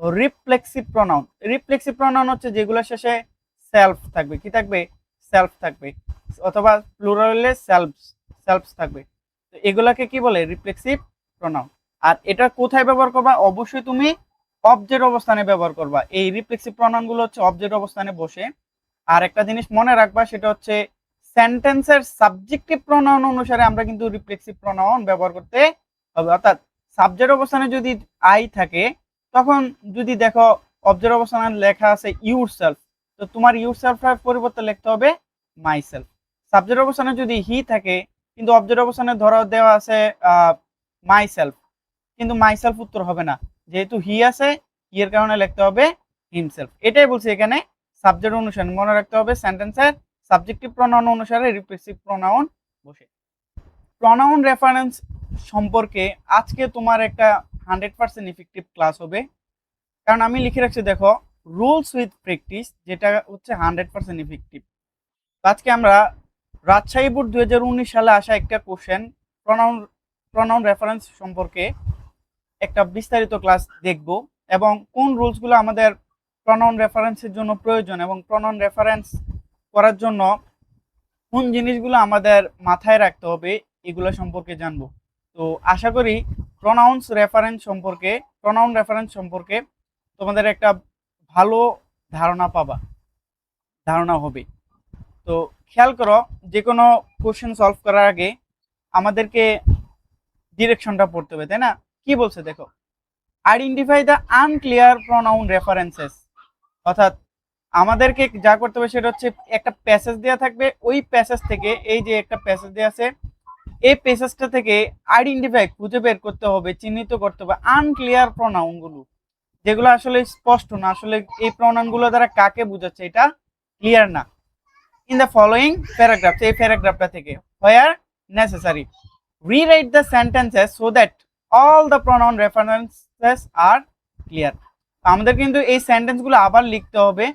Reflexive pronoun. Reflexive pronoun হচ্ছে যেগুলো শেষে সেলফ থাকবে, কি থাকবে, সেলফ থাকবে, অথবা প্লুরাল হলে সেলফস থাকবে। তো এগুলাকে কি বলে, রিফ্লেক্সিভ প্রনাউন। আর এটা কোথায় ব্যবহার করবা, অবশ্যই তুমি অবজেক্ট অবস্থানে ব্যবহার করবা। এই রিফ্লেক্সিভ প্রনাউন গুলো হচ্ছে অবজেক্ট অবস্থানে বসে। আর একটা জিনিস মনে রাখবা, সেটা হচ্ছে সেন্টেন্সের সাবজেক্টিভ প্রনাউন অনুসারে আমরা কিন্তু রিফ্লেক্সিভ প্রনাউন ব্যবহার করতে হবে। অর্থাৎ সাবজেক্ট অবস্থানে যদি আই থাকে, তখন যদি দেখো অবজেক্ট অবস্থানে লেখা আছে ইউর সেলফ, তো তোমার ইউর সেলফের পরিবর্তে লিখতে হবে মাই সেলফ। সাবজেক্ট অবস্থানে যদি হি থাকে, কিন্তু অবজেক্ট অবস্থানে ধরো দেওয়া আছে মাই সেলফ, কিন্তু মাই সেলফ উত্তর হবে না, যেহেতু হি আছে, হি এর কারণে লিখতে হবে হিমসেলফ। এটাই বলছি এখানে, সাবজেক্ট অনুসারে মনে রাখতে হবে সেন্টেন্সের সাবজেক্টিভ প্রনাউন অনুসারে রিফ্লেক্সিভ প্রনাউন বসে। প্রনাউন রেফারেন্স সম্পর্কে আজকে তোমার একটা 100% ইফেক্টিভ ক্লাস হবে, কারণ আমি লিখে রাখছি দেখো, রুলস উইথ প্র্যাকটিস, যেটা হচ্ছে 100% ইফেক্টিভ। আজকে আমরা রাজশাহী বোর্ড 2019 সালে আসা একটা কোশ্চেন প্রনাউন রেফারেন্স সম্পর্কে একটা বিস্তারিত ক্লাস দেখব, এবং কোন রুলসগুলো আমাদের প্রনাউন রেফারেন্সের জন্য প্রয়োজন, এবং প্রনাউন রেফারেন্স করার জন্য কোন জিনিসগুলো আমাদের মাথায় রাখতে হবে, এগুলো সম্পর্কে জানবো। তো আশা করি প্রনাউন রেফারেন্স সম্পর্কে তোমাদের একটা ভালো ধারণা হবে। তো খেয়াল করো, যে কোনো কোশ্চেন সলভ করার আগে আমাদেরকে ডিরেকশনটা পড়তে হবে, তাই না? কি বলছে দেখো, identify the unclear pronoun references. অর্থাৎ আমাদেরকে যা করতে হবে সেটা হচ্ছে, একটা প্যাসেজ দেওয়া থাকবে, ওই প্যাসেজ থেকে, এই যে একটা প্যাসেজ দেওয়া আছে, এই প্যাসেজটা থেকে আইডেন্টিফাই, খুঁজে বের করতে হবে, চিহ্নিত করতে হবে আনক্লিয়ার প্রনাউন গুলো, যেগুলো আসলে স্পষ্ট না, আসলে এই প্রনাউন গুলো দ্বারা কাকে বোঝাচ্ছে এটা ক্লিয়ার না। ইন দ্য ফলোইং প্যারাগ্রাফ, এই প্যারাগ্রাফটা থেকে, where necessary rewrite the sentences so that all the pronoun references are clear. আমাদের কিন্তু এই সেন্টেন্সগুলো আবার লিখতে হবে,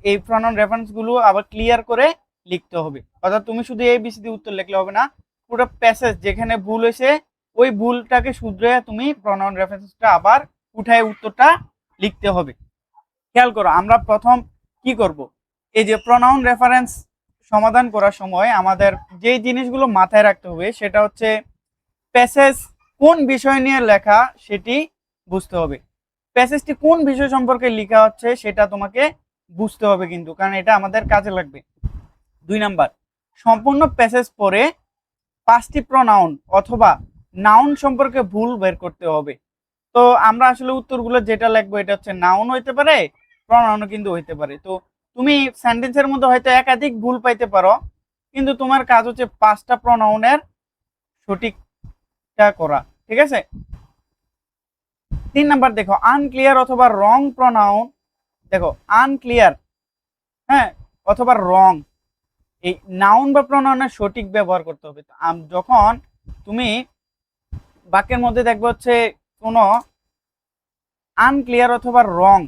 এই প্রনাউন রেফারেন্স গুলো আবার ক্লিয়ার করে লিখতে হবে। অর্থাৎ তুমি শুধু এ বি সি ডি উত্তর লিখলে হবে না, পুরো প্যাসেজ যেখানে ভুল হয়েছে ওই ভুলটাকে শুধরে তুমি প্রনাউন রেফারেন্সটা আবার উঠায় উত্তরটা লিখতে হবে। খেয়াল করো, আমরা প্রথম কি করব, এই যে প্রনাউন রেফারেন্স সমাধান করার সময় আমাদের যে জিনিসগুলো মাথায় রাখতে হবে, সেটা হচ্ছে প্যাসেজ কোন বিষয় নিয়ে লেখা সেটি বুঝতে হবে। প্যাসেজটি কোন বিষয় সম্পর্কে লেখা হচ্ছে সেটা তোমাকে বুঝতে হবে কিন্তু, কারণ এটা আমাদের কাজে লাগবে। 2 নাম্বার, সম্পূর্ণ প্যাসেজ পড়ে 5টি প্রনাউন অথবা নাউন সম্পর্কে ভুল বের করতে হবে। তো আমরা আসলে উত্তরগুলো যেটা লিখবো, এটা হচ্ছে নাউন হইতে পারে, প্রনাউনও কিন্তু হইতে পারে। তো তুমি সেন্টেন্সের মধ্যে হয়তো একাধিক ভুল পাইতে পারো, কিন্তু তোমার কাজ হচ্ছে 5টা প্রনাউনের সঠিকটা করা, ঠিক আছে? 3 নাম্বার দেখো, আনক্লিয়ার অথবা রং প্রনাউন। দেখো আনক্লিয়ার, হ্যাঁ, অথবা রং, এই নাউন বা প্রনাউনের সঠিক ব্যবহার করতে হবে। যখন তুমি বাক্যের মধ্যে দেখবে হচ্ছে কোনো আনক্লিয়ার অথবা রং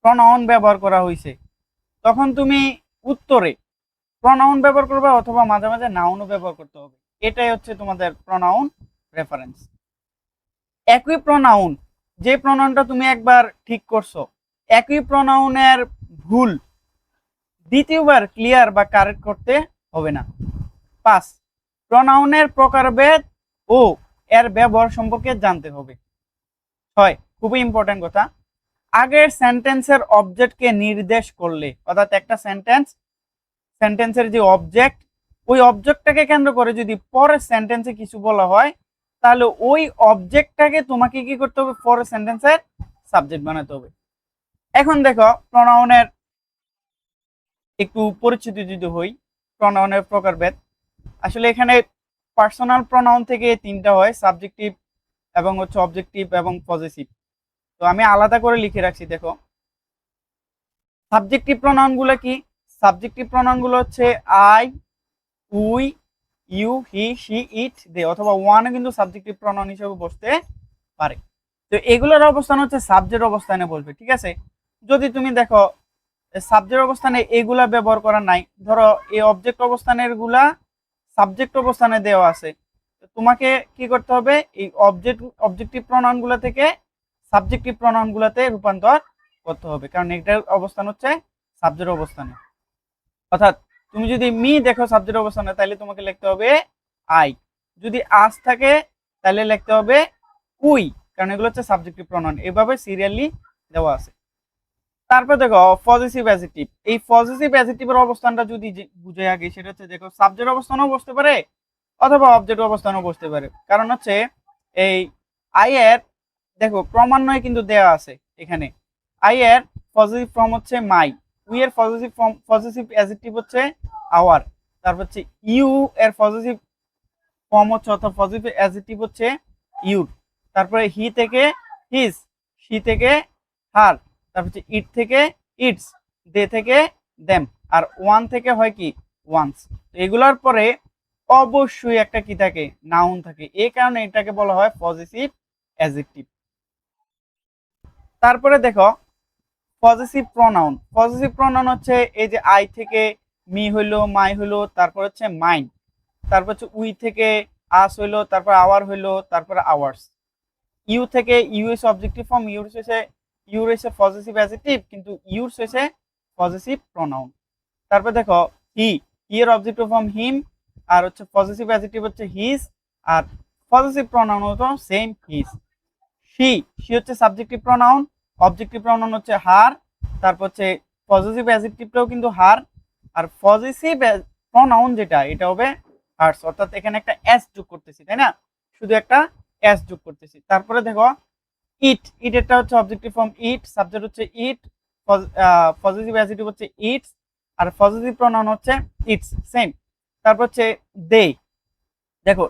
প্রনাউন ব্যবহার করা হয়েছে, তখন তুমি উত্তরে প্রনাউন ব্যবহার করবে, অথবা মাঝে মাঝে নাউনও ব্যবহার করতে হবে। এটাই হচ্ছে তোমাদের প্রনাউন রেফারেন্স। একই প্রনাউন, যে প্রনাউনটা তুমি একবার ঠিক করছো, একই প্রনাউনের ভুল দ্বিতীয়বার ক্লিয়ার বা কারেক্ট করতে হবে না। 5, প্রনাউনের প্রকারভেদ ও এর ব্যবহার সম্পর্কে জানতে হবে। 6, খুবই ইম্পর্টেন্ট কথা, আগের সেন্টেন্সের অবজেক্টকে নির্দেশ করলে, অর্থাৎ একটা সেন্টেন্সের যে অবজেক্ট, ওই অবজেক্টটাকে কেন্দ্র করে যদি পরের সেন্টেন্সে কিছু বলা হয়, তাহলে ওই অবজেক্টটাকে তোমাকে কি করতে হবে, পরের সেন্টেন্সের সাবজেক্ট বানাতে হবে। এখন দেখো, প্রনাউনের একটু পরিচিতি যদি হই, প্রনাউনের প্রকারভেদ। আসলে এখানে পার্সোনাল প্রনাউন থেকে 3টা হয়, সাবজেক্টিভ এবং হচ্ছে অবজেক্টিভ এবং পজেসিভ। তো আমি আলাদা করে লিখে রাখছি, দেখো সাবজেক্টিভ প্রনাউন গুলো কি। সাবজেক্টিভ প্রনাউন গুলো হচ্ছে I, we, you, he, she, it, they, অথবা ওয়ানও কিন্তু সাবজেক্টিভ প্রনাউন হিসেবে বসতে পারে। তো এগুলোর অবস্থান হচ্ছে সাবজেক্ট অবস্থানে বসবে, ঠিক আছে? যদি তুমি দেখো সাবজেক্ট অবস্থানে এগুলা ব্যবহার করা নাই, ধরো এই অবজেক্ট অবস্থানের গুলা সাবজেক্ট অবস্থানে দেওয়া আছে, তোমাকে কি করতে হবে, এই অবজেক্টিভ প্রনাউন গুলা থেকে সাবজেক্টিভ প্রনাউন গুলাতে রূপান্তর করতে হবে, কারণ এটার অবস্থান হচ্ছে সাবজেক্টের অবস্থানে। অর্থাৎ তুমি যদি মি দেখো সাবজেক্টের অবস্থানে, তাহলে তোমাকে লিখতে হবে আই। যদি আস থাকে তাহলে লিখতে হবে উই, কারণ এগুলো হচ্ছে সাবজেক্টিভ প্রনাউন। এভাবে সিরিয়ালি দেওয়া আছে। তারপর দেখো পজিটিভ অ্যাডজেক্টিভ। এই পজিটিভ অ্যাডজেক্টিভের অবস্থানটা যদি বুঝে আগে, সেটা হচ্ছে দেখো সাবজেক্ট অবস্থানও বসতে পারে অথবা অবজেক্ট অবস্থানও বসতে পারে। কারণ হচ্ছে এই আই এর দেখো ক্রমান্বয়ে কিন্তু দেওয়া আছে এখানে। আই এর পজিটিভ ফর্ম হচ্ছে মাই, উই এর পজিটিভ অ্যাডজেক্টিভ হচ্ছে আওয়ার, তারপর হচ্ছে ইউ এর পজিটিভ ফর্ম হচ্ছে অর্থাৎ পজিটিভ অ্যাডজেক্টিভ হচ্ছে ইউর, তারপরে হি থেকে হিজ, শি থেকে হার, তারপর হচ্ছে ইট থেকে ইটস, দে থেকে দেম, আর ওয়ান থেকে হয় কি ওয়ান্স। এগুলোর পরে অবশ্যই একটা কি থাকে, নাউন থাকে, এই কারণে এটাকে বলা হয় পজিটিভ অ্যাডজেক্টিভ। তারপরে দেখো পজিটিভ প্রনাউন। পজিটিভ প্রনাউন হচ্ছে এই যে আই থেকে মি হইলো, মাই হইলো, তারপর হচ্ছে মাইন, তারপর হচ্ছে উই থেকে আস হইলো, তারপর আওয়ার হইলো, তারপর আওয়ার্স। ইউ থেকে ইউএস অবজেক্টিভ ফর্ম, ইউর হচ্ছে পজিটিভ অ্যাডজেক্টিভ, কিন্তু ইউর হচ্ছে পজিটিভ প্রনাউন। তারপর দেখো হি, এর অবজেক্টিভ ফর্ম হিম, আর হচ্ছে পজিটিভ অ্যাডজেক্টিভ হচ্ছে হিজ, আর পজিটিভ প্রনাউন হতো সেম হিজ। শি হচ্ছে সাবজেক্টিভ প্রনাউন, অবজেক্টিভ প্রনাউন হচ্ছে হার, তারপর হচ্ছে পজিটিভ অ্যাডজেক্টিভটাও কিন্তু হার, আর পজিটিভ প্রনাউন যেটা এটা হবে হার্স। অর্থাৎ এখানে একটা এস যোগ করতেছি, তাই না, শুধু একটা এস যোগ করতেছি। তারপরে দেখো ইটেরটা হচ্ছে অবজেক্টিভ ফর্ম ইট, সাবজেক্ট হচ্ছে ইট, পজিটিভ অ্যাডজেক্টিভ হচ্ছে ইটস, আর পজিটিভ প্রনাউন হচ্ছে ইটস সেম। তারপর হচ্ছে দে, দেখো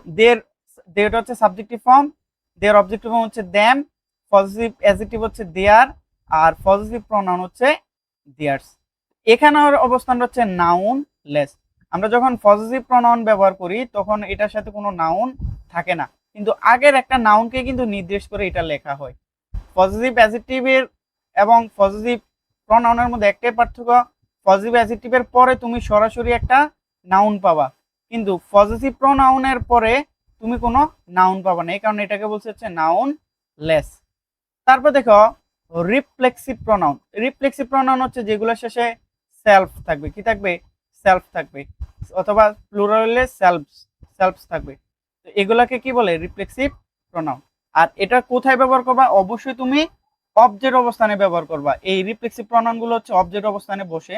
দেটা হচ্ছে সাবজেক্টিভ ফর্ম, দের অবজেক্টিভ ফর্ম হচ্ছে দ্যাম, পজিটিভ অ্যাডজেক্টিভ হচ্ছে দেয়ার, আর পজিটিভ প্রনাউন হচ্ছে দেয়ার্স। এখানের অবস্থান হচ্ছে নাউন লেস। আমরা যখন পজিটিভ প্রনাউন ব্যবহার করি তখন এটার সাথে কোনো নাউন থাকে না, কিন্তু আগের একটা নাউনকে কিন্তু নির্দেশ করে এটা লেখা হয়। পজিটিভ অ্যাডজেক্টিভের এবং পজিটিভ প্রনাউনের মধ্যে একটাই পার্থক্য, পজিটিভ অ্যাডজেক্টিভের পরে তুমি সরাসরি একটা নাউন পাবা, কিন্তু পজিটিভ প্রনাউনের পরে তুমি কোনো নাউন পাবা না, এই কারণে এটাকে বলছে হচ্ছে নাউন লেস। তারপর দেখো রিফ্লেক্সিভ প্রনাউন। রিফ্লেক্সিভ প্রনাউন হচ্ছে যেগুলো শেষে সেলফ থাকবে, কি থাকবে, সেলফ থাকবে, অথবা প্লুরাল হলে সেলফস থাকবে। তো এগুলাকে কি বলে, রিফ্লেক্সিভ প্রনাউন। আর এটা কোথায় ব্যবহার করবা, অবশ্যই তুমি অবজেক্ট অবস্থানে ব্যবহার করবা। এই রিফ্লেক্সিভ প্রনাউন গুলো হচ্ছে অবজেক্ট অবস্থানে বসে।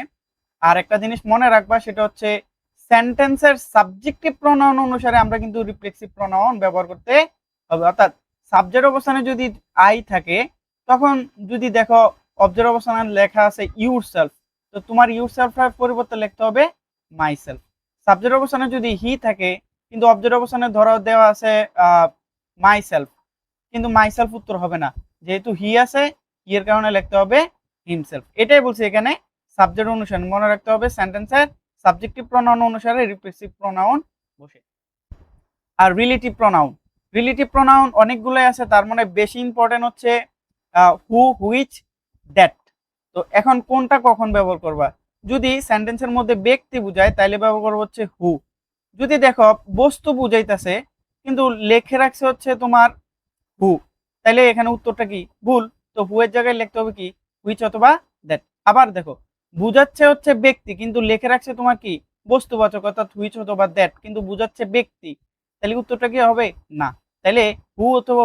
আর একটা জিনিস মনে রাখবা, সেটা হচ্ছে সেন্টেন্সের সাবজেক্টিভ প্রনাউন অনুসারে আমরা কিন্তু রিফ্লেক্সিভ প্রনাউন ব্যবহার করতে হবে। অর্থাৎ সাবজেক্ট অবস্থানে যদি আই থাকে, তখন যদি দেখো অবজেক্ট অবস্থানে লেখা আছে ইউর সেলফ, তো তোমার ইউর সেলফের পরিবর্তে লিখতে হবে মাই সেলফ। সাবজেক্ট অবস্থানে যদি হি থাকে কিন্তু অবজেক্ট অবস্থানে ধরো দেওয়া আছে মাই সেলফ, কিন্তু মাই সেলফ উত্তর হবে না, যেহেতু হি আছে, হি এর কারণে লিখতে হবে হিমসেলফ। এটাই বলছি এখানে সাবজেক্ট অনুসারে মনে রাখতে হবে, সেন্টেন্সের সাবজেক্টিভ প্রনাউন অনুসারে রিফ্লেক্সিভ প্রনাউন বসে। আর রিলেটিভ প্রনাউন অনেকগুলোই আছে, তার মানে বেশি ইম্পর্টেন্ট হচ্ছে হু, হুইচ, দ্যাট। তো এখন কোনটা কখন ব্যবহার করবা, যদি সেন্টেন্সের মধ্যে ব্যক্তি বুঝায় তাইলে ব্যবহার করবো হচ্ছে হু। যদি দেখো বস্তু বুঝাইতেছে কিন্তু লেখে রাখছে হচ্ছে তোমার হু, তাইলে এখানে উত্তরটা কি ভুল। তো হু এর জায়গায় লিখতে হবে কি হুইচ অথবা দ্যাট। আবার দেখো বুঝাচ্ছে হচ্ছে ব্যক্তি কিন্তু লেখে রাখছে তোমার কি বস্তুবাচক, অর্থাৎ হুইচ অথবা দ্যাট, কিন্তু বুঝাচ্ছে ব্যক্তি, তাহলে উত্তরটা কি হবে না। তাহলে হু অথবা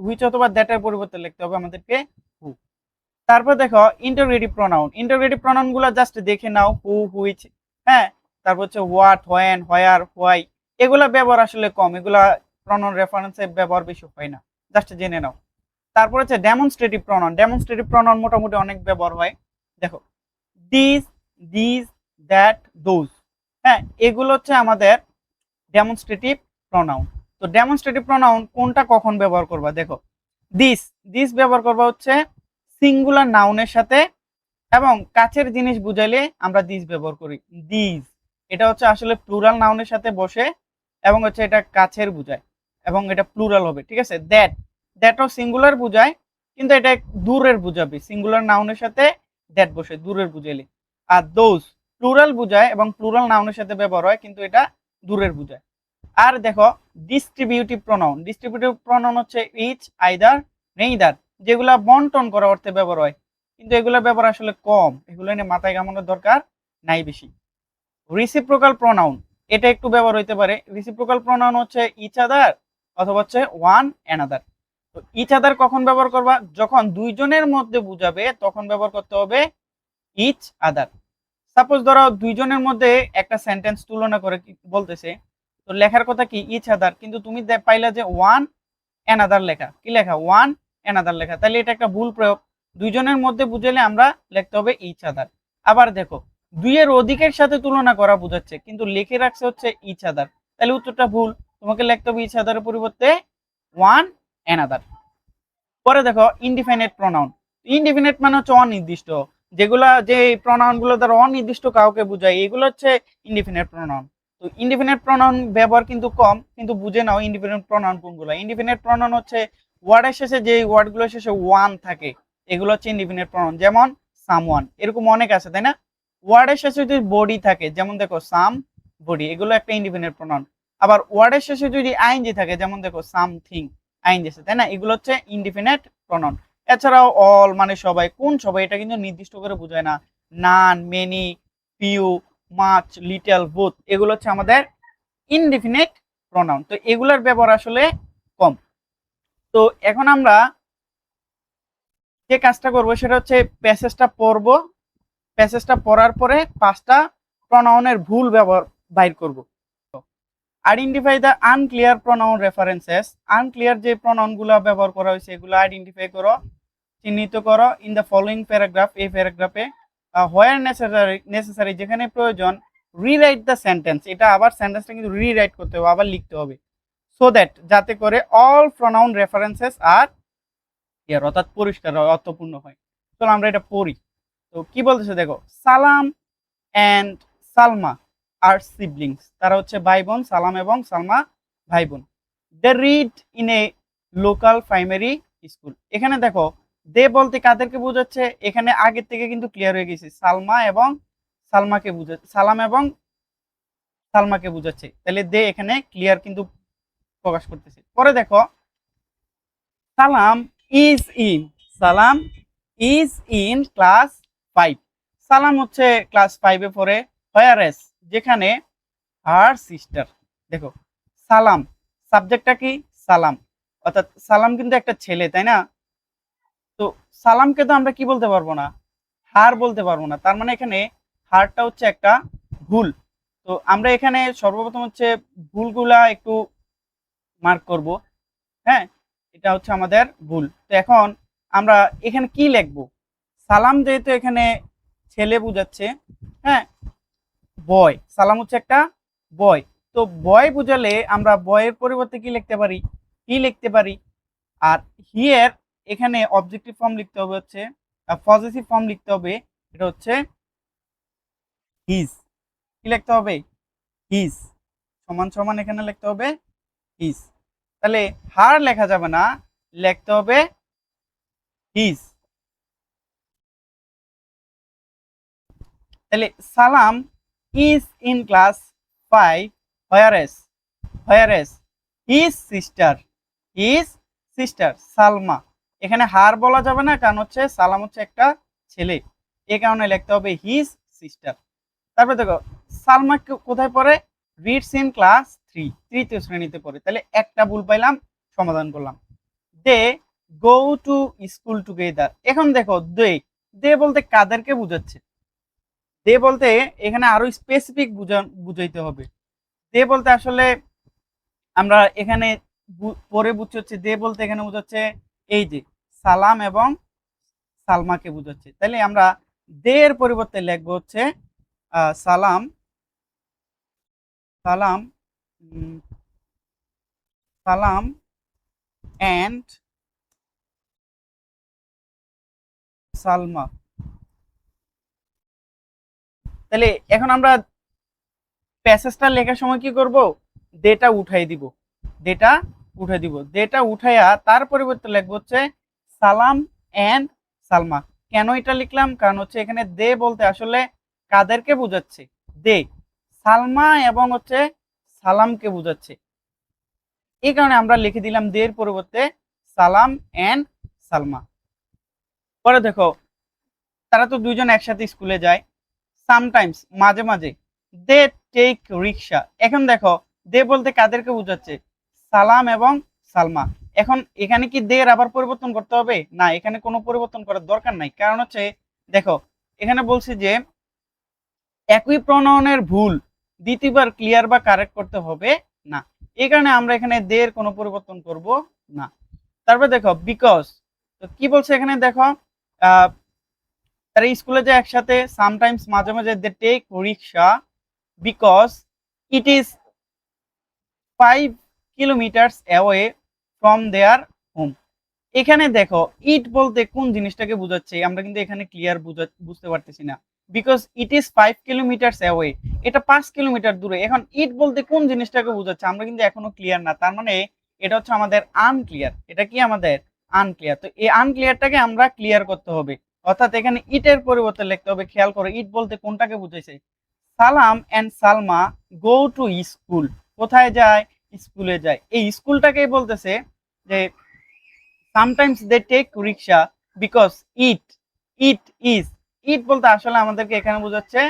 হুইচ অথবা দ্যাটের পরিবর্তে লিখতে হবে আমাদেরকে হু। তারপর দেখো ইন্টারোগেটিভ প্রনাউন গুলো জাস্ট দেখে নাও, হু, হুইচ, হ্যাঁ, তারপর হচ্ছে হোয়াট, হোয়েন, হোয়ার, হোয়াই, এগুলা ব্যবহার আসলে কম, এগুলা প্রনাউন রেফারেন্সে ব্যবহার বেশি হয় না, জাস্ট জেনে নাও। তারপর হচ্ছে ডেমনস্ট্রেটিভ প্রনাউন মোটামুটি অনেক ব্যবহার হয়। দেখো দিস, দ্যাট, দোজ, হ্যাঁ, এগুলো হচ্ছে আমাদের ডেমনস্ট্রেটিভ প্রনাউন। তো ডেমনস্ট্রেটিভ প্রনাউন কোনটা কখন ব্যবহার করবা, দেখো দিস ব্যবহার করবা হচ্ছে সিঙ্গুলার নাউনের সাথে, এবং কাছের জিনিস বুঝাইলে আমরা দিস ব্যবহার করি। দিস এটা হচ্ছে আসলে প্লুরাল নাউনের সাথে বসে, এবং হচ্ছে এটা কাছের বুঝায়, এবং এটা প্লুরাল হবে, ঠিক আছে। দ্যাটও সিঙ্গুলার বুঝায়, কিন্তু এটা দূরের বুঝাবে, সিঙ্গুলার নাউনের সাথে দ্যাট বসে দূরের বুঝাইলে। আর দোজ প্লুরাল বুঝায় এবং প্লুরাল নাউনের সাথে ব্যবহার হয়, কিন্তু এটা দূরের বুঝায়। আর দেখো ডিস্ট্রিবিউটিভ প্রনাউন হচ্ছে ইচ, আইদার, নেইদার, যেগুলা বন্টন করা অর্থে ব্যবহার হয়, কিন্তু এগুলোর ব্যবহার আসলে কম, এগুলো নিয়ে মাথায় ঘামানোর দরকার নাই বেশি। রিসিপ্রোকাল প্রোনাউন, এটা একটু ব্যবহার হইতে পারে। রিসিপ্রোকাল প্রোনাউন হচ্ছে ইচ আদার অথবা হচ্ছে ওয়ান অ্যানাদার। তো ইচ আদার কখন ব্যবহার করবা? যখন দুইজনের মধ্যে বুঝাবে তখন ব্যবহার করতে হবে ইচ আদার। সাপোজ ধরো দুইজনের মধ্যে একটা সেন্টেন্স তুলনা করে বলতেছে, তো লেখার কথা কি ইচ আদার, কিন্তু তুমি পাইলা যে ওয়ান অ্যানাদার লেখা, কি লেখা ওয়ান অ্যানাদার লেখা, তাহলে এটা একটা ভুল প্রয়োগ। দুইজনের মধ্যে বুঝাইলে আমরা লিখতে হবে ইচ আদার। আবার দেখো দুইয়ের অধিকের সাথে তুলনা করা বোঝাচ্ছে, কিন্তু লিখে রাখছে হচ্ছে ইচ আদার, তাহলে উত্তরটা ভুল, তোমাকে লিখতে হবে ইচ আদারের পরিবর্তে ওয়ান অ্যানাদার। পরে দেখো ইনডিফিনিট প্রোনাউন। ইনডিফিনিট মানে হচ্ছে অনির্দিষ্ট, যেগুলা যে প্রোনাউন গুলো দ্বারা অনির্দিষ্ট কাউকে বোঝায় এগুলো হচ্ছে ইনডিফিনিট প্রোনাউন। তো ইনডিফিনিট প্রোনাউন ব্যবহার কিন্তু কম, কিন্তু বুঝে নাও ইনডিফিনিট প্রোনাউন কোনগুলো। ইনডিফিনিট প্রোনাউন হচ্ছে ওয়ার্ডের শেষে যে ওয়ার্ডগুলো শেষে ওয়ান থাকে এগুলো হচ্ছে ইনডিফিনিট প্রোনাউন, যেমন সামওয়ান, এরকম অনেক আছে তাই না। ওয়ার্ডের শেষে যদি বডি থাকে, যেমন দেখো সাম বডি, এগুলো একটা ইনডিফিনিট প্রোনাউন। আবার ওয়ার্ডের শেষে যদি আইএনজি থাকে, যেমন দেখো সামথিং আইএনজি আছে তাই না, এগুলো হচ্ছে ইনডিফিনিট প্রোনাউন। এছাড়াও অল মানে সবাই, কোন সবাই এটা কিন্তু নির্দিষ্ট করে বোঝায় না। None, many, few, much, little, both, এগুলো হচ্ছে আমাদের ইনডিফিনিট প্রোনাউন। তো এগুলোর ব্যবহার আসলে কম। তো এখন আমরা যে কাজটা করব সেটা হচ্ছে প্যাসেজটা পড়ব, প্যাসেজটা পড়ার পরে 5টা প্রোনাউনের ভুল ব্যবহার বাইর করব। Identify the unclear pronoun references. Unclear যে প্রোনাউনগুলো ব্যবহার করা হয়েছে এগুলো আইডেন্টিফাই করো, চিহ্নিত করো ইন দ্য ফলোইং প্যারাগ্রাফ, এই প্যারাগ্রাফে। হোয়ার নেসেসারি যেখানে প্রয়োজন, রিরাইট দ্য সেন্টেন্স, এটা আবার সেন্টেন্সটা কিন্তু রিরাইট করতে হবে, আবার লিখতে হবে, সো দ্যাট যাতে করে all pronoun references are clear অর্থাৎ পরিষ্কার অর্থপূর্ণ হয়। চলো আমরা এটা পড়ি। তো কি বলতেছে দেখো, সালাম অ্যান্ড সালমা আর সিবলিংস, তারা হচ্ছে ভাই বোন, সালাম এবং সালমা ভাই বোন। They read in a local primary school. এখানে দেখো দে বলতে কাদেরকে বোঝাচ্ছে, এখানে আগের থেকে কিন্তু ক্লিয়ার হয়ে গেছে, সালমা এবং সালমাকে বোঝাচ্ছে, সালাম এবং সালমাকে বোঝাচ্ছে, তাহলে দে এখানে ক্লিয়ার কিন্তু প্রকাশ করতেছে। পরে দেখো সালাম ইজ ইন, সালাম ইজ ইন ক্লাস 5, সালাম হচ্ছে ক্লাস 5-এ পড়ে। হোয়ারেস যেখানে হার সিস্টার, দেখো সালাম সাবজেক্টটা কি সালাম, অর্থাৎ সালাম কিন্তু একটা ছেলে তাই না। তো সালামকে তো আমরা কি বলতে পারবো না, হার বলতে পারবো না, তার মানে এখানে হারটা হচ্ছে একটা ভুল। তো আমরা এখানে সর্বপ্রথম হচ্ছে ভুলগুলা একটু মার্ক করব। হ্যাঁ, এটা হচ্ছে আমাদের ভুল। তো এখন আমরা এখানে কি লিখবো, সালাম যেহেতু এখানে ছেলে বুঝাচ্ছে, হ্যাঁ বয়, সালাম হচ্ছে একটা বয়, তো বয় বুঝালে আমরা বয়ের পরিবর্তে কি লিখতে পারি, হি লিখতে পারি। আর হিয়ার এখানে অবজেক্টিভ ফর্ম লিখতে হবে হচ্ছে, পজিটিভ ফর্ম লিখতে হবে, এটা হচ্ছে হিজ, কি লিখতে হবে হিজ, সমান সমান এখানে লিখতে হবে হিজ, তাহলে হার লেখা যাবে না, লিখতে হবে হিজ। তাহলে Salam is in class 5, whereas his sister Salma, এখানে হার বলা যাবে না, কারণ হচ্ছে সালাম হচ্ছে একটা ছেলে, এই কারণে লিখতে হবে হিজ সিস্টার। তারপরে দেখো সালমা কোথায় পড়ে, রিডস ইন ক্লাস 3, তৃতীয় শ্রেণীতে পড়ে, তাহলে একটা ভুল পাইলাম, সমাধান করলাম। দে গো টু স্কুল টুগেদার, এখন দেখো দে বলতে কাদেরকে বুঝাচ্ছে, দে বলতে এখানে আরো স্পেসিফিক বুঝাইতে হবে। দে বলতে আসলে আমরা এখানে পরে বুঝতে হচ্ছে, দে বলতে এখানে বুঝাচ্ছে এই যে সালাম এবং সালমাকে বুঝাচ্ছে, তাহলে আমরা দে এর পরিবর্তে লিখবো হচ্ছে সালাম সালাম সালাম অ্যান্ড সালমা। তাহলে এখন আমরা প্যাসেজটা লেখার সময় কি করব, দেটা উঠাই দিব, দেটা উঠাইয়া তার পরিবর্তে লিখবো হচ্ছে সালাম এন্ড সালমা। কেন এটা লিখলাম, কারণ হচ্ছে এখানে দে বলতে আসলে কাদেরকে বোঝাচ্ছে, দে সালমা এবং হচ্ছে সালামকে বোঝাচ্ছে, এই কারণে আমরা লিখে দিলাম দের পরিবর্তে সালাম এন্ড সালমা। পরে দেখো তারা তো দুইজন একসাথে স্কুলে যায়, সামটাইমস মাঝে মাঝে দে টেক রিক্সা। এখন দেখো দে বলতে কাদেরকে বোঝাচ্ছে, সালাম এবং সালমা। এখন এখানে কি দের আবার পরিবর্তন করতে হবে? না, এখানে কোনো পরিবর্তন করার দরকার নাই। কারণ হচ্ছে দেখো এখানে বলছি যে একই প্রণয়নের ভুল দ্বিতীয়বার ক্লিয়ার বা কারেক্ট করতে হবে না, এই কারণে আমরা এখানে দের কোনো পরিবর্তন করব না। তারপর দেখো বিকজ, তো কি বলছে এখানে দেখো তারা স্কুলে যায় একসাথে, সামটাইমস মাঝে মাঝে they take rickshaw because it is 5 kilometres away from their home. এখানে দেখো ইট বলতে কোন জিনিসটাকে বোঝাচ্ছে আমরা কিন্তু এখানে ক্লিয়ার বুঝতে পারতেছি না। Because it is 5 kilometres away, এটা 5 কিলোমিটার দূরে। এখন ইট বলতে কোন জিনিসটাকে বোঝাচ্ছে আমরা কিন্তু এখনো ক্লিয়ার না, তার মানে এটা হচ্ছে আমাদের আনক্লিয়ার। এটা কি আমাদের আনক্লিয়ার। তো এই আনক্লিয়ারটাকে আমরা ক্লিয়ার করতে হবে, অর্থাৎ এখানে ইটের পরিবর্তে লিখতে হবে। খেয়াল করো ইট বলতে কোনটাকে বুঝাইছে, Salam and Salma go to school. কোথায় যায়? স্কুলে যায়। এই স্কুলটাকেই বলতেছে যে sometimes they take rickshaw because it it is. It বলতে আসলে আমাদেরকে এখানে বোঝাচ্ছে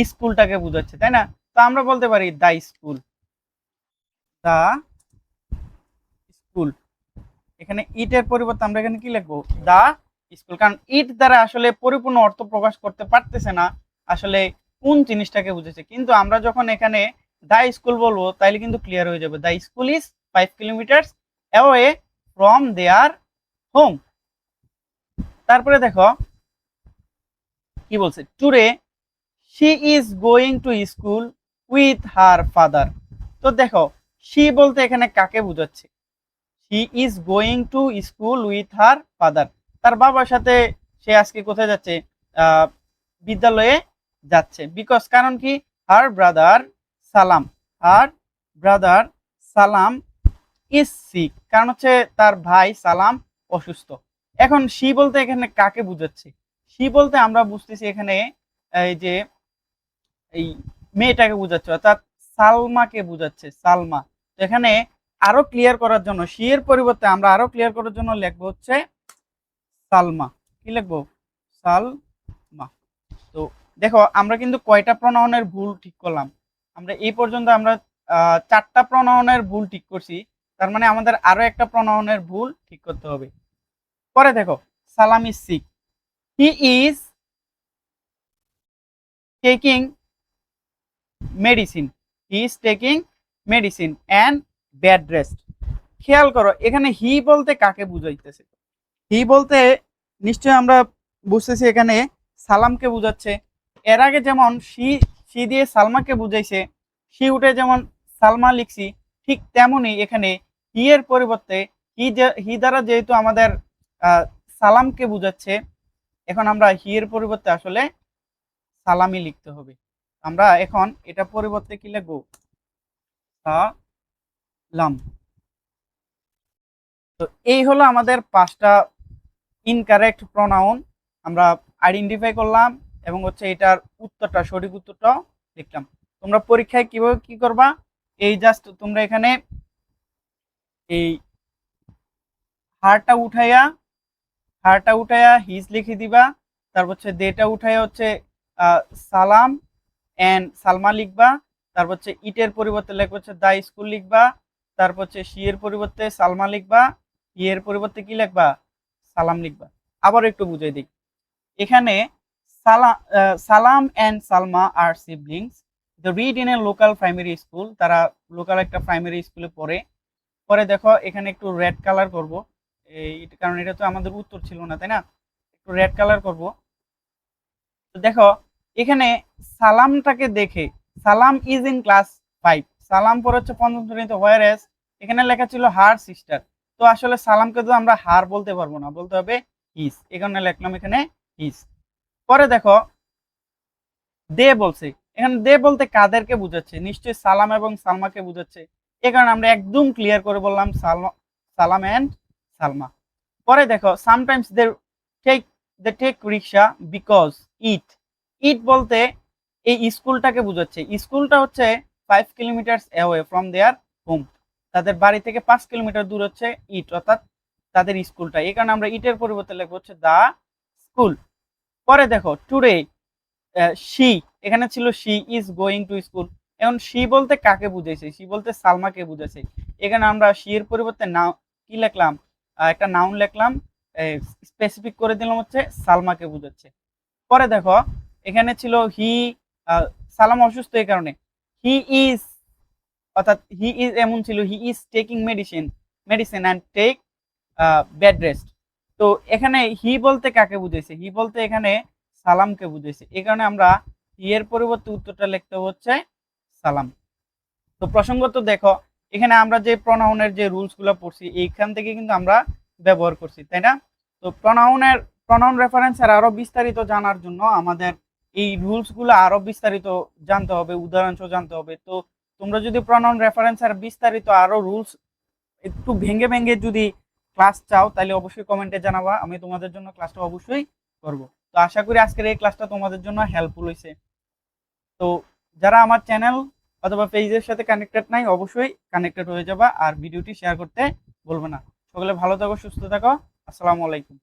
স্কুলটাকে বোঝাচ্ছে, তাই না? তো আমরা বলতে পারি দা স্কুল, দা স্কুল। এখানে ইটের পরিবর্তে আমরা এখানে কি লিখবো, দা স্কুল। কারণ ইট দ্বারা আসলে পরিপূর্ণ অর্থ প্রকাশ করতে পারতেছে না আসলে কোন জিনিসটাকে বুঝেছে। কিন্তু আমরা যখন এখানে দা স্কুল বলবো তাইলে কিন্তু ক্লিয়ার হয়ে যাবে, the school is 5 kilometre away from their home. তারপরে দেখো কি বলছে, today she is going to school with her father. তো দেখো শি বলতে এখানে কাকে বোঝাচ্ছে, she is going to school with her father. তার বাবার সাথে সে আজকে কোথায় যাচ্ছে, বিদ্যালয়ে যাচ্ছে। বিকজ কারণ কি, হার ব্রাদার সালাম, হার ব্রাদার সালাম ইজ সিক, কারণ হচ্ছে তার ভাই সালাম অসুস্থ। এখন শি বলতে এখানে কাকে বুঝাচ্ছে, শি বলতে আমরা বুঝতেছি এখানে এই যে এই মেয়েটাকে বুঝাচ্ছে, অর্থাৎ সালমাকে বুঝাচ্ছে, সালমা। তো এখানে আরো ক্লিয়ার করার জন্য শি এর পরিবর্তে আমরা আরো ক্লিয়ার করার জন্য লিখবো হচ্ছে সালমা। কি লিখবো, সালমা। তো দেখো আমরা কিন্তু কয়টা প্রণয়নের ভুল ঠিক করলাম, আমরা এই পর্যন্ত আমরা 4টা প্রণয়নের ভুল ঠিক করছি। তার মানে আমাদের আরো একটা প্রণয়নের ভুল ঠিক করতে হবে। পরে দেখো Salam is sick, he is taking medicine, he is taking medicine and bed rest. খেয়াল করো এখানে হি বলতে কাকে বুঝাইতেছে, হি বলতে নিশ্চয় আমরা বুঝতেছি এখানে সালামকে বুঝাচ্ছে। এর আগে যেমন শি দিয়ে সালমাকে বুঝাইছে, শি উঠে যেমন সালমা লিখছি, ঠিক তেমনি এখানে হি এর পরিবর্তে হি দ্বারা যেহেতু আমাদের সালামকে বুঝাচ্ছে, এখন আমরা হি এর পরিবর্তে আসলে সালামি লিখতে হবে। আমরা এখন এটা পরিবর্তে কি লিখবো, সালাম। তো এই হলো আমাদের 5টা ইনকারেক্ট প্রোনাউন আমরা আইডেন্টিফাই করলাম, এবং হচ্ছে এটার উত্তরটা, সঠিক উত্তরটা লিখলাম। তোমরা পরীক্ষায় কিভাবে কি করবা, এই জাস্ট তোমরা এখানে এই হারটা উঠাইয়া হিজ লিখে দিবা, তারপর হচ্ছে দেটা উঠাইয়া হচ্ছে সালাম এন্ড সালমা লিখবা, তারপর হচ্ছে ইটের পরিবর্তে লিখবা হচ্ছে দা স্কুল লিখবা, তারপর হচ্ছে শি এর পরিবর্তে সালমা লিখবা, ই এর পরিবর্তে কি লিখবা, সালাম লিখবা। আবার একটু বুঝাই দিই, এখানে Salam and Salma are siblings, the read in a local primary school, তারা লোকাল একটা প্রাইমারি স্কুলে পড়ে। পরে দেখো এখানে একটু রেড কালার করব, এই কারণ এটা তো আমাদের উত্তর ছিল না, তাই না? একটু রেড কালার করব। তো দেখো এখানে সালামটাকে দেখে, সালাম ইজ ইন ক্লাস 5, সালাম পরে হচ্ছে 5ম শ্রেণীতে, হোয়ার এজ এখানে লেখা ছিল হার সিস্টার। তো আসলে সালামকে তো আমরা হার বলতে পারবো না, বলতে হবে হিজ, এই কারণে লিখলাম এখানে হিজ। পরে দেখো দে বলছে, এখানে দে বলতে কাদেরকে বুঝাচ্ছে, নিশ্চয়ই সালাম এবং সালমাকে বুঝাচ্ছে, এই কারণে আমরা একদম ক্লিয়ার করে বললাম সালাম এন্ড সালমা। পরে দেখো sometimes they take rickshaw because it, it বলতে এই স্কুলটাকে বুঝাচ্ছে, স্কুলটা হচ্ছে 5 kilometre away from their home, তাদের বাড়ি থেকে 5 কিলোমিটার দূর হচ্ছে ইট, অর্থাৎ তাদের স্কুলটা, এই কারণে আমরা ইটের পরিবর্তে লিখবো হচ্ছে দা স্কুল। পরে দেখো টুডে, শি, এখানে ছিল she is going to school. এখন শি বলতে কাকে বুঝাইছে? শি বলতে সালমাকে বুঝাইছে। এখানে আমরা শি এর পরিবর্তে নাও কি লিখলাম, একটা নাউন লিখলাম, স্পেসিফিক করে দিলাম হচ্ছে সালমাকে বুঝাচ্ছে। পরে দেখো এখানে ছিল হি, সালাম অসুস্থ এই কারণে হি ইজ, অর্থাৎ হি ইজ এমন ছিল he is taking medicine medicine and take bed rest. তো এখানে হি বলতে কাকে বুঝাইছে? হি বলতে এখানে সালামকে বুঝাইছে, এই কারণে আমরা হি এর পরিবর্তে উত্তরটা লিখতে হচ্ছে সালাম। তো প্রসঙ্গত দেখো এখানে আমরা যে প্রনাউনের যে রুলস গুলো পড়ছি এইখান থেকে কিন্তু আমরা ব্যবহার করছি, তাই না? তো প্রনাউন রেফারেন্সের আরো বিস্তারিত জানার জন্য আমাদের এই রুলস গুলো আরো বিস্তারিত জানতে হবে, উদাহরণ সহ জানতে হবে। তো তোমরা যদি প্রনাউন রেফারেন্সের বিস্তারিত আরো রুলস একটু ভেঙে ভেঙে যদি ক্লাস চাও তাহলে অবশ্যই কমেন্টে জানাবা, আমি তোমাদের জন্য ক্লাসটা অবশ্যই করব। তো আশা করি আজকের এই ক্লাসটা তোমাদের জন্য হেল্পফুল হয়েছে। তো যারা আমার চ্যানেল অথবা পেজের সাথে কানেক্টেড নাই অবশ্যই কানেক্টেড হয়ে যাবা, আর ভিডিওটি শেয়ার করতে বলবে না। সকলে ভালো থাকো, সুস্থ থাকো, আসসালামু আলাইকুম।